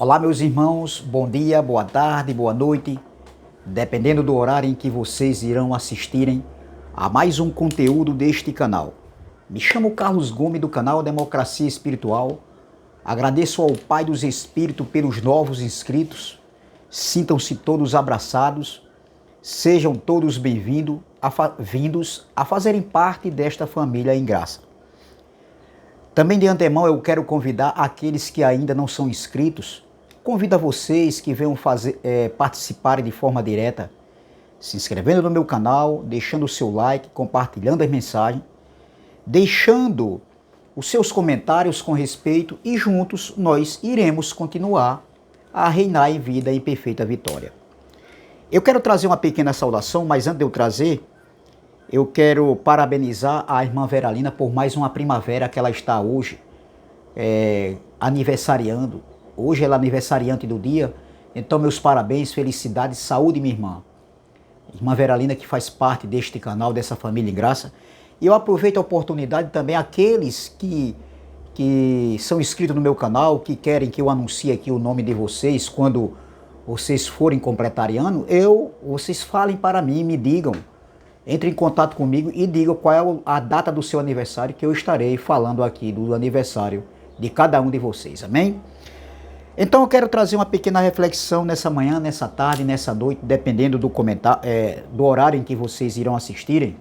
Olá, meus irmãos, bom dia, boa tarde, boa noite, dependendo do horário em que vocês irão assistirem a mais um conteúdo deste canal. Me chamo Carlos Gomes do canal Democracia Espiritual. Agradeço ao Pai dos Espíritos pelos novos inscritos. Sintam-se todos abraçados. Sejam todos bem-vindos a fazerem parte desta família em graça. Também de antemão eu quero convidar aqueles que ainda não são inscritos. Convido a vocês que venham participarem de forma direta, se inscrevendo no meu canal, deixando o seu like, compartilhando as mensagens, deixando os seus comentários com respeito e juntos nós iremos continuar a reinar em vida em perfeita vitória. Eu quero trazer uma pequena saudação, mas antes de eu trazer, eu quero parabenizar a irmã Veralina por mais uma primavera que ela está hoje aniversariando. Hoje ela é aniversariante do dia, então meus parabéns, felicidades, saúde, minha irmã. Irmã Veralina, que faz parte deste canal, dessa família em graça. E eu aproveito a oportunidade também, aqueles que são inscritos no meu canal, que querem que eu anuncie aqui o nome de vocês, quando vocês forem completarem ano, vocês falem para mim, me digam, entrem em contato comigo e digam qual é a data do seu aniversário, que eu estarei falando aqui do aniversário de cada um de vocês, amém? Então eu quero trazer uma pequena reflexão nessa manhã, nessa tarde, nessa noite, dependendo do do horário em que vocês irão assistirem.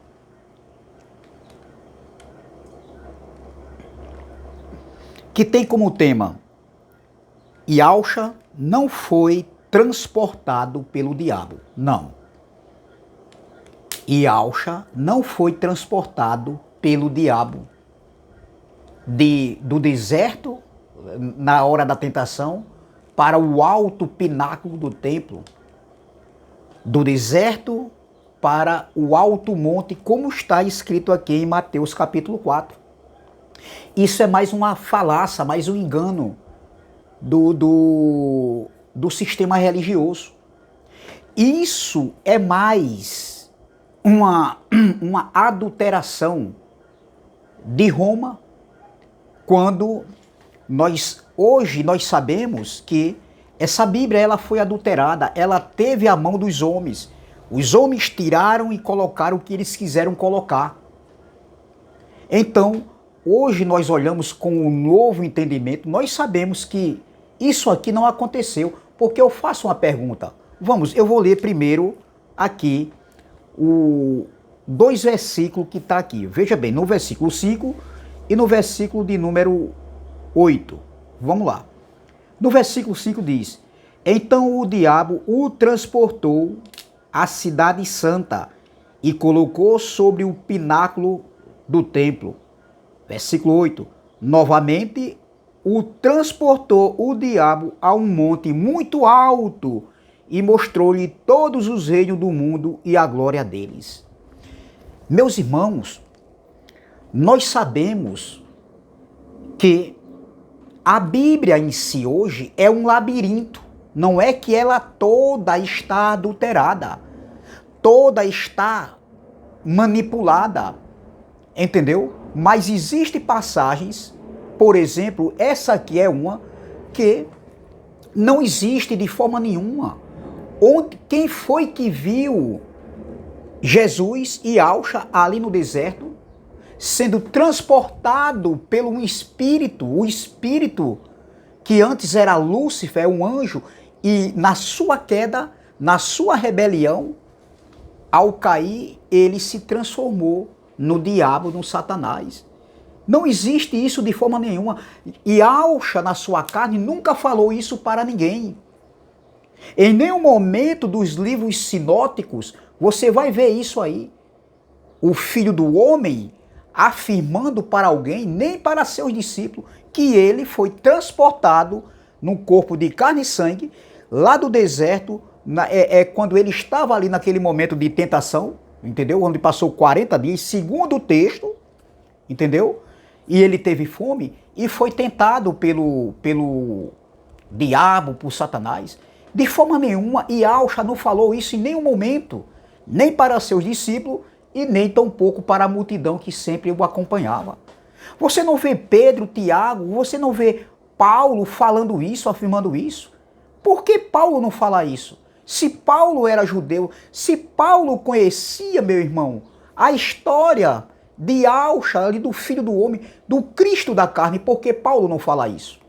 Que tem como tema: Yahshua não foi transportado pelo diabo. Não. Yahshua não foi transportado pelo diabo do deserto, na hora da tentação, para o alto pináculo do templo, do deserto para o alto monte, como está escrito aqui em Mateus capítulo 4. Isso é mais uma falácia, mais um engano do sistema religioso. Isso é mais uma adulteração de Roma, quando hoje nós sabemos que essa Bíblia ela foi adulterada, ela teve a mão dos homens. Os homens tiraram e colocaram o que eles quiseram colocar. Então, hoje nós olhamos com um novo entendimento, nós sabemos que isso aqui não aconteceu, porque eu faço uma pergunta. Eu vou ler primeiro aqui dois versículos que está aqui. Veja bem, no versículo 5 e no versículo de número 8. Vamos lá. No versículo 5 diz: Então o diabo o transportou à cidade santa e colocou sobre o pináculo do templo. Versículo 8. Novamente o transportou o diabo a um monte muito alto e mostrou-lhe todos os reinos do mundo e a glória deles. Meus irmãos, nós sabemos que a Bíblia em si hoje é um labirinto. Não é que ela toda está adulterada, toda está manipulada, entendeu? Mas existem passagens, por exemplo, essa aqui é uma que não existe de forma nenhuma. Quem foi que viu Jesus e Yahshua ali no deserto, sendo transportado pelo um espírito, o espírito que antes era Lúcifer, um anjo, e na sua queda, na sua rebelião, ao cair, ele se transformou no diabo, no Satanás. Não existe isso de forma nenhuma. E Yahshua, na sua carne, nunca falou isso para ninguém. Em nenhum momento dos livros sinóticos você vai ver isso aí. O Filho do Homem afirmando para alguém, nem para seus discípulos, que ele foi transportado num corpo de carne e sangue, lá do deserto, quando ele estava ali naquele momento de tentação, entendeu? Onde passou 40 dias, segundo o texto, entendeu? E ele teve fome e foi tentado pelo diabo, por Satanás. De forma nenhuma, Yahshua não falou isso em nenhum momento, nem para seus discípulos e nem tampouco para a multidão que sempre o acompanhava. Você não vê Pedro, Tiago, você não vê Paulo falando isso, afirmando isso? Por que Paulo não fala isso? Se Paulo era judeu, se Paulo conhecia, meu irmão, a história de Alcha, ali do Filho do Homem, do Cristo da carne, por que Paulo não fala isso?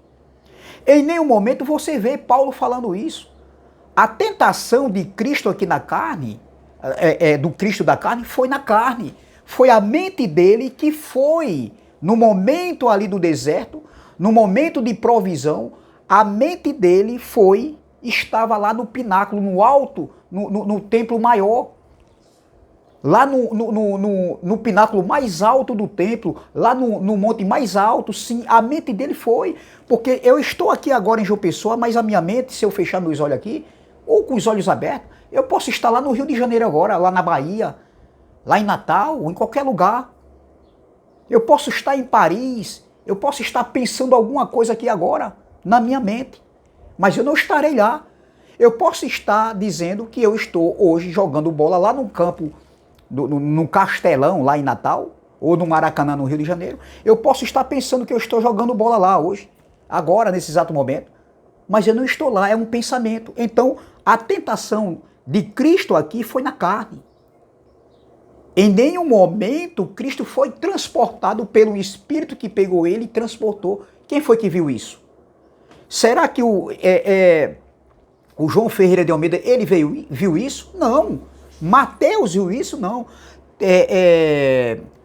Em nenhum momento você vê Paulo falando isso. A tentação de Cristo aqui na carne, do Cristo da carne, foi na carne. Foi a mente dele que foi, no momento ali do deserto, no momento de provisão, a mente dele estava lá no pináculo, no alto, no templo maior. Lá no pináculo mais alto do templo, lá no monte mais alto, sim, a mente dele foi. Porque eu estou aqui agora em João Pessoa, mas a minha mente, se eu fechar meus olhos aqui, ou com os olhos abertos, eu posso estar lá no Rio de Janeiro agora, lá na Bahia, lá em Natal, ou em qualquer lugar. Eu posso estar em Paris, eu posso estar pensando alguma coisa aqui agora, na minha mente, mas eu não estarei lá. Eu posso estar dizendo que eu estou hoje jogando bola lá no campo, no Castelão, lá em Natal, ou no Maracanã, no Rio de Janeiro. Eu posso estar pensando que eu estou jogando bola lá hoje, agora, nesse exato momento, mas eu não estou lá, é um pensamento. Então, a tentação de Cristo aqui foi na carne. Em nenhum momento Cristo foi transportado pelo Espírito que pegou ele e transportou. Quem foi que viu isso? Será que o João Ferreira de Almeida, ele viu isso? Não. Mateus viu isso? Não.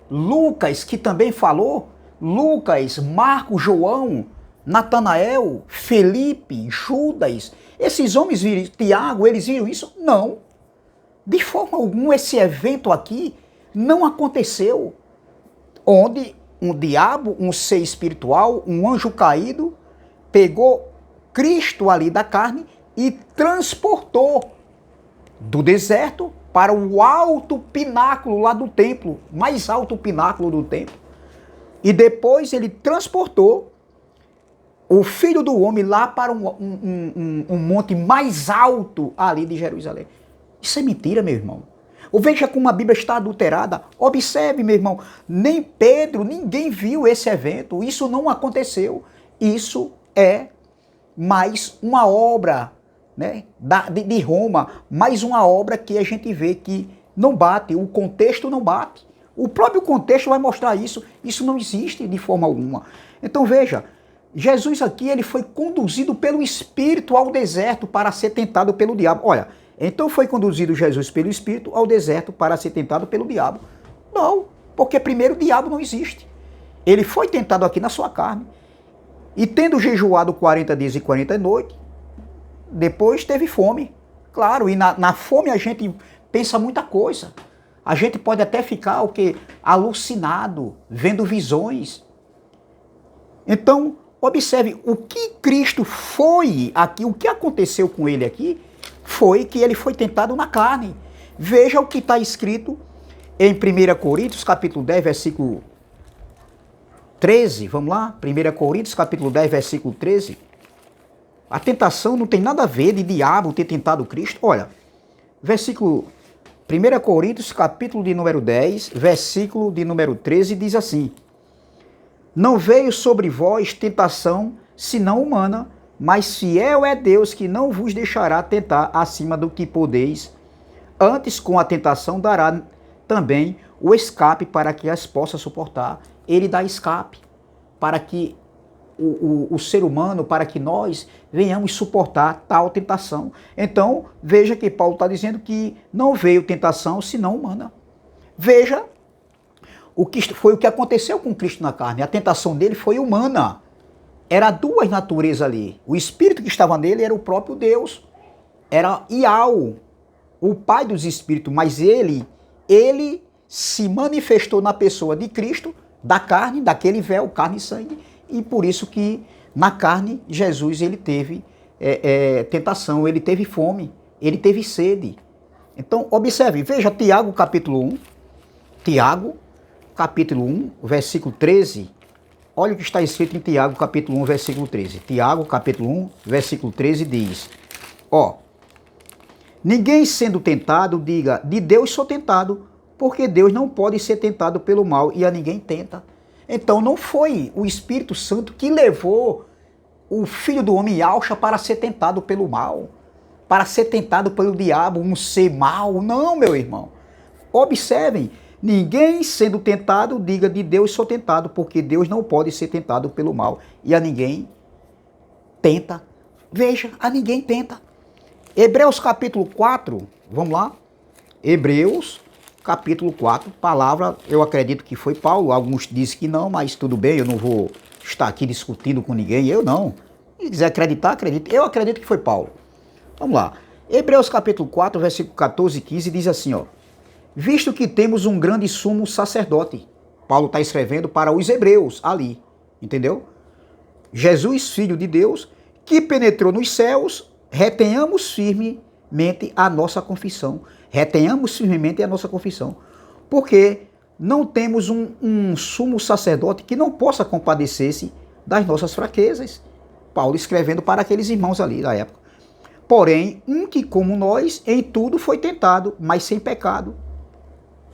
Lucas, que também falou, Lucas, Marcos, João, Natanael, Felipe, Judas, esses homens viram, Tiago, eles viram isso? Não. De forma alguma esse evento aqui não aconteceu, onde um diabo, um ser espiritual, um anjo caído, pegou Cristo ali da carne e transportou do deserto para o alto pináculo lá do templo, mais alto pináculo do templo. E depois ele transportou o Filho do Homem lá para um monte mais alto ali de Jerusalém. Isso é mentira, meu irmão. Ou veja como a Bíblia está adulterada. Observe, meu irmão, nem Pedro, ninguém viu esse evento. Isso não aconteceu. Isso é mais uma obra, né, de Roma, mais uma obra que a gente vê que não bate, o contexto não bate. O próprio contexto vai mostrar isso. Isso não existe de forma alguma. Então veja, Jesus aqui ele foi conduzido pelo Espírito ao deserto para ser tentado pelo diabo. Olha, então foi conduzido Jesus pelo Espírito ao deserto para ser tentado pelo diabo? Não, porque primeiro o diabo não existe. Ele foi tentado aqui na sua carne. E tendo jejuado 40 dias e 40 noites, depois teve fome. Claro, e na fome a gente pensa muita coisa. A gente pode até ficar o quê? Alucinado, vendo visões. Então, observe, o que Cristo foi aqui, o que aconteceu com ele aqui, foi que ele foi tentado na carne. Veja o que está escrito em 1 Coríntios, capítulo 10, versículo 13. Vamos lá? 1 Coríntios, capítulo 10, versículo 13. A tentação não tem nada a ver de diabo ter tentado Cristo. Olha, versículo 1 Coríntios, capítulo de número 10, versículo de número 13, diz assim: não veio sobre vós tentação, senão humana, mas fiel é Deus que não vos deixará tentar acima do que podeis. Antes, com a tentação, dará também o escape para que as possa suportar. Ele dá escape para que o ser humano, para que nós venhamos suportar tal tentação. Então, veja que Paulo está dizendo que não veio tentação, senão humana. Veja o que foi o que aconteceu com Cristo na carne. A tentação dele foi humana. Era duas naturezas ali. O espírito que estava nele era o próprio Deus. Era Iau, o pai dos espíritos. Mas ele se manifestou na pessoa de Cristo, da carne, daquele véu, carne e sangue. E por isso que na carne Jesus ele teve tentação, ele teve fome, ele teve sede. Então observe, veja Tiago capítulo 1. Tiago capítulo 1, versículo 13. Olha o que está escrito em Tiago, capítulo 1, versículo 13. Tiago, capítulo 1, versículo 13 diz: ninguém sendo tentado, diga, de Deus sou tentado, porque Deus não pode ser tentado pelo mal e a ninguém tenta. Então não foi o Espírito Santo que levou o Filho do Homem Yahshua para ser tentado pelo mal, para ser tentado pelo diabo, um ser mau. Não, meu irmão. Observem, ninguém sendo tentado diga de Deus sou tentado, porque Deus não pode ser tentado pelo mal. E a ninguém tenta. Veja, a ninguém tenta. Hebreus capítulo 4, vamos lá. Hebreus capítulo 4, palavra, eu acredito que foi Paulo, alguns dizem que não, mas tudo bem, eu não vou estar aqui discutindo com ninguém, eu não. Se quiser acreditar, acredite. Eu acredito que foi Paulo. Vamos lá. Hebreus capítulo 4, versículo 14 e 15 diz assim, ó. Visto que temos um grande sumo sacerdote. Paulo está escrevendo para os hebreus ali, entendeu? Jesus, Filho de Deus, que penetrou nos céus, retenhamos firmemente a nossa confissão. Retenhamos firmemente a nossa confissão. Porque não temos um sumo sacerdote que não possa compadecer-se das nossas fraquezas. Paulo escrevendo para aqueles irmãos ali da época. Porém, um que como nós em tudo foi tentado, mas sem pecado.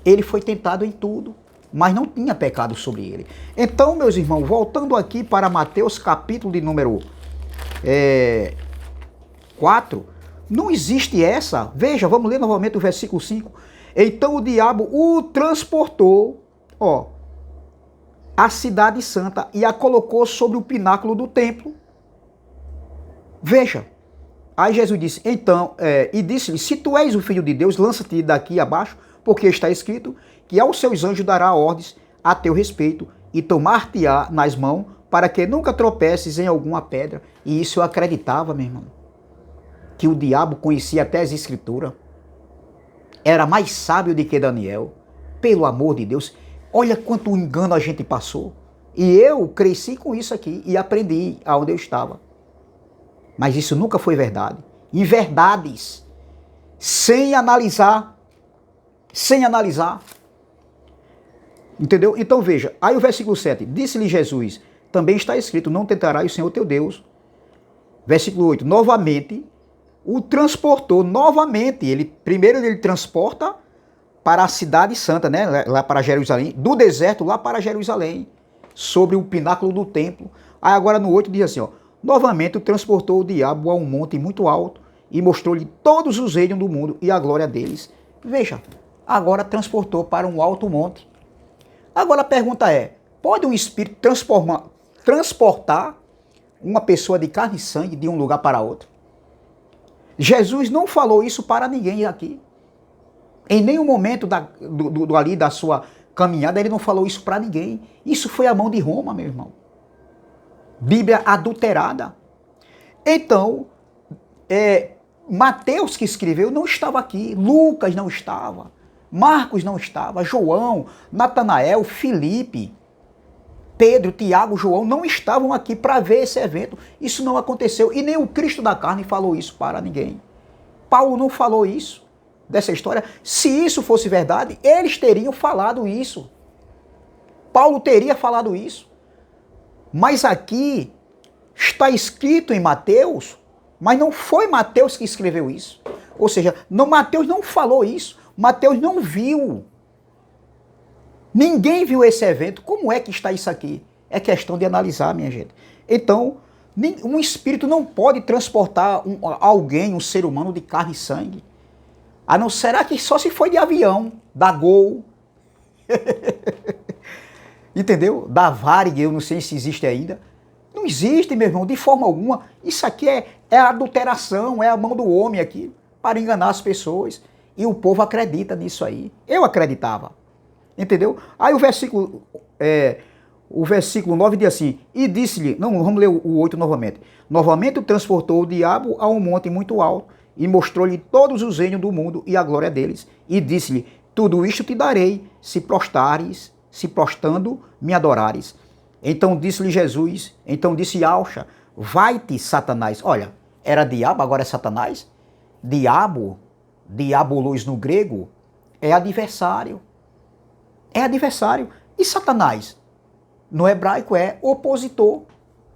Ele foi tentado em tudo, mas não tinha pecado sobre ele. Então, meus irmãos, voltando aqui para Mateus capítulo de número 4, não existe essa. Veja, vamos ler novamente o versículo 5. Então o diabo o transportou, ó, à cidade santa e a colocou sobre o pináculo do templo. Veja, aí Jesus disse, então, e disse-lhe, se tu és o Filho de Deus, lança-te daqui abaixo, porque está escrito que aos seus anjos dará ordens a teu respeito e tomar-te-á nas mãos para que nunca tropeces em alguma pedra. E isso eu acreditava, meu irmão, que o diabo conhecia até as escrituras. Era mais sábio do que Daniel. Pelo amor de Deus, olha quanto engano a gente passou. E eu cresci com isso aqui e aprendi aonde eu estava. Mas isso nunca foi verdade. Inverdades, sem analisar. Entendeu? Então veja, aí o versículo 7, disse-lhe Jesus, também está escrito, não tentarás o Senhor teu Deus. Versículo 8, novamente, o transportou, primeiro ele transporta para a cidade santa, né, lá para Jerusalém, do deserto lá para Jerusalém, sobre o pináculo do templo. Aí agora no 8 diz assim, ó, novamente o transportou o diabo a um monte muito alto e mostrou-lhe todos os reinos do mundo e a glória deles. Veja, agora transportou para um alto monte. Agora a pergunta é, pode um espírito transportar uma pessoa de carne e sangue de um lugar para outro? Jesus não falou isso para ninguém aqui. Em nenhum momento ali da sua caminhada ele não falou isso para ninguém. Isso foi a mão de Roma, meu irmão. Bíblia adulterada. Então, Mateus que escreveu não estava aqui, Lucas não estava, Marcos não estava, João, Natanael, Filipe, Pedro, Tiago, João não estavam aqui para ver esse evento. Isso não aconteceu e nem o Cristo da carne falou isso para ninguém. Paulo não falou isso, dessa história. Se isso fosse verdade, eles teriam falado isso. Paulo teria falado isso. Mas aqui está escrito em Mateus, mas não foi Mateus que escreveu isso. Ou seja, Mateus não falou isso. Mateus não viu. Ninguém viu esse evento. Como é que está isso aqui? É questão de analisar, minha gente. Então, um espírito não pode transportar alguém, um ser humano de carne e sangue. A não ser que só se foi de avião, da Gol. Entendeu? Da Varig, eu não sei se existe ainda. Não existe, meu irmão, de forma alguma. Isso aqui é adulteração, é a mão do homem aqui, para enganar as pessoas. E o povo acredita nisso aí. Eu acreditava. Entendeu? Aí o versículo 9 diz assim, e disse-lhe, não, vamos ler o 8 novamente. Novamente o transportou o diabo a um monte muito alto, e mostrou-lhe todos os reinos do mundo e a glória deles. E disse-lhe, tudo isto te darei, se prostrando me adorares. Então disse-lhe Jesus, então disse Yahshua, vai-te, Satanás. Olha, era diabo, agora é Satanás. Diabo, diabolos no grego, é adversário. É adversário. E Satanás, no hebraico, é opositor,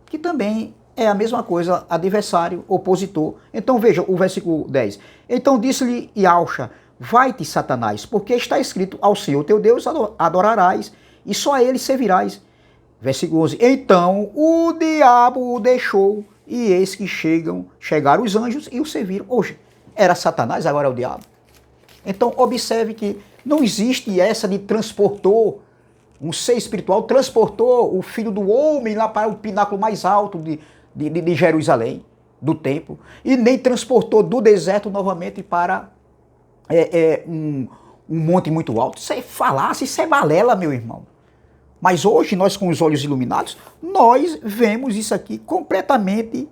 que também é a mesma coisa, adversário, opositor. Então veja o versículo 10. Então disse-lhe Yahshua, vai-te, Satanás, porque está escrito, ao Senhor teu Deus adorarás, e só a ele servirás. Versículo 11. Então o diabo o deixou, e eis que chegaram os anjos e o serviram. Hoje era Satanás, agora é o diabo. Então observe que não existe essa de transportou, um ser espiritual transportou o filho do homem lá para o pináculo mais alto de Jerusalém, do templo, e nem transportou do deserto novamente para um monte muito alto. Isso é falácia, isso é balela, meu irmão. Mas hoje, nós com os olhos iluminados, nós vemos isso aqui completamente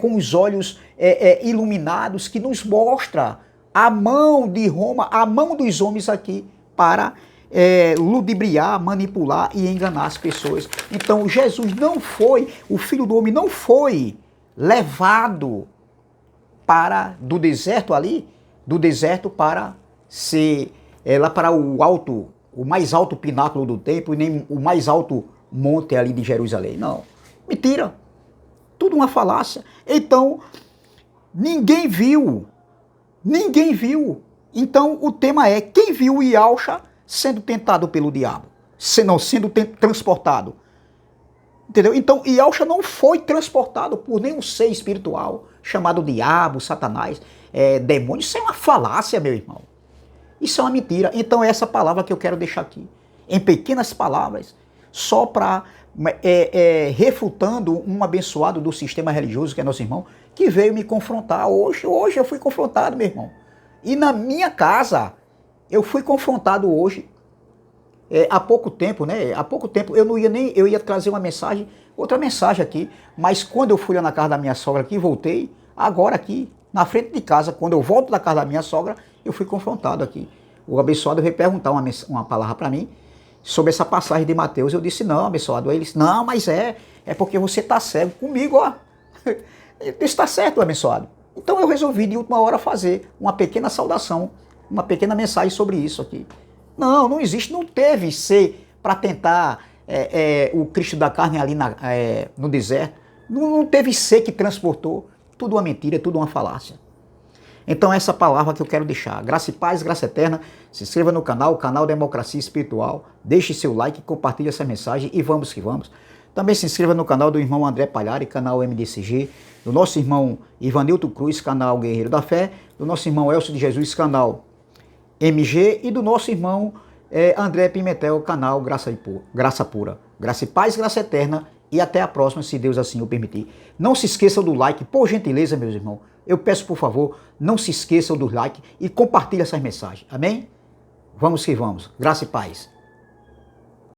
com os olhos iluminados, que nos mostra a mão de Roma, a mão dos homens aqui para ludibriar, manipular e enganar as pessoas. Então Jesus não foi, o Filho do Homem não foi levado do deserto ali, do deserto para ser lá para o mais alto pináculo do templo e nem o mais alto monte ali de Jerusalém. Não, mentira, tudo uma falácia. Então ninguém viu. Então o tema é: quem viu o Yahshua sendo tentado pelo diabo, sendo transportado? Entendeu? Então Yahshua não foi transportado por nenhum ser espiritual chamado diabo, Satanás, demônio. Isso é uma falácia, meu irmão. Isso é uma mentira. Então é essa palavra que eu quero deixar aqui, em pequenas palavras, só para refutando um abençoado do sistema religioso, que é nosso irmão, que veio me confrontar. Hoje eu fui confrontado, meu irmão. E na minha casa, eu fui confrontado hoje, há pouco tempo, né? Há pouco tempo, eu ia trazer outra mensagem aqui, mas quando eu fui lá na casa da minha sogra aqui, voltei, agora aqui, na frente de casa, quando eu volto da casa da minha sogra, eu fui confrontado aqui. O abençoado veio perguntar uma palavra para mim sobre essa passagem de Mateus. Eu disse: não, abençoado. Aí ele disse: não, mas é porque você está cego comigo, ó. Está certo, abençoado. Então eu resolvi de última hora fazer uma pequena saudação, uma pequena mensagem sobre isso aqui. Não existe, não teve ser para tentar o Cristo da carne ali no deserto. Não teve ser que transportou. Tudo uma mentira, tudo uma falácia. Então essa palavra que eu quero deixar. Graça e paz, graça eterna. Se inscreva no canal Democracia Espiritual. Deixe seu like, compartilhe essa mensagem e vamos que vamos. Também se inscreva no canal do irmão André Palhari, canal MDCG. Do nosso irmão Ivanilton Cruz, canal Guerreiro da Fé. Do nosso irmão Elcio de Jesus, canal MG. E do nosso irmão André Pimentel, canal Graça Pura. Graça e paz, graça eterna. E até a próxima, se Deus assim o permitir. Não se esqueçam do like, por gentileza, meus irmãos. Eu peço, por favor, não se esqueçam do like e compartilhe essas mensagens. Amém? Vamos que vamos. Graça e paz.